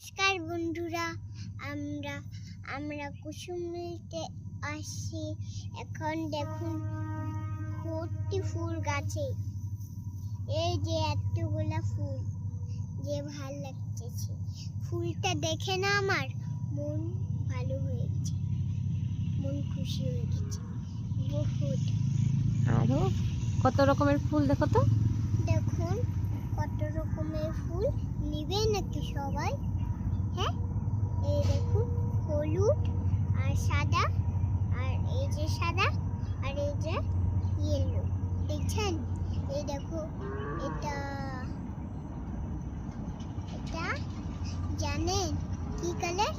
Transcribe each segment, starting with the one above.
নমস্কার বন্ধুরা, আমরা আমরা কুসুম মিলতে আসছি। এখন দেখুন ভর্তি ফুল গাছে, এই যে এতগুলা ফুল, যে ভাল লাগতেছে। ফুলটা দেখে না আমার মন ভালো হয়ে গেছে, মন খুশি হয়ে গেছে বহুত। আরো কত রকমের ফুল দেখো তো, দেখুন কত রকমের ফুল। নিবে নাকি সবাই? হ্যাঁ, এই দেখুন হলুদ আর সাদা, আর এই যে সাদা, আর এই যে ইয়েলো, দেখছেন? এই দেখো, এটা এটা জানেন কি কালার?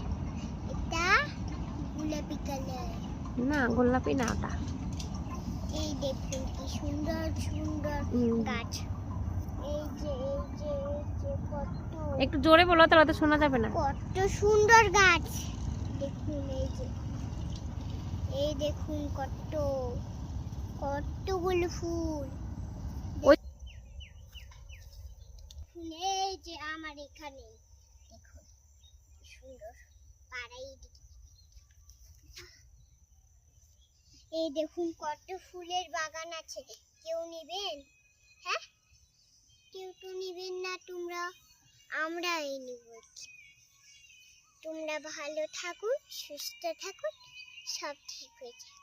এটা গোলাপি কালার। না গোলাপি না ওটা। এই দেখুন কি সুন্দর সুন্দর গাছ। এই যে কত, একটু জোরে বলো, তাহলে তো শোনা যাবে না। কত সুন্দর গাছ দেখুন। এই দেখুন কতগুলো ফুল। ওই- এই যে আমার এখানে দেখুন সুন্দর পাড়াই দিকে। এই দেখুন কত ফুলের বাগান আছে। কেউ নিবেন? হ্যাঁ, কেউ তো নিবেন না তোমরা, আমরাই নিব। তোমরা ভালো থাকুন, সুস্থ থাকুন, সব ঠিক হয়ে যাবে।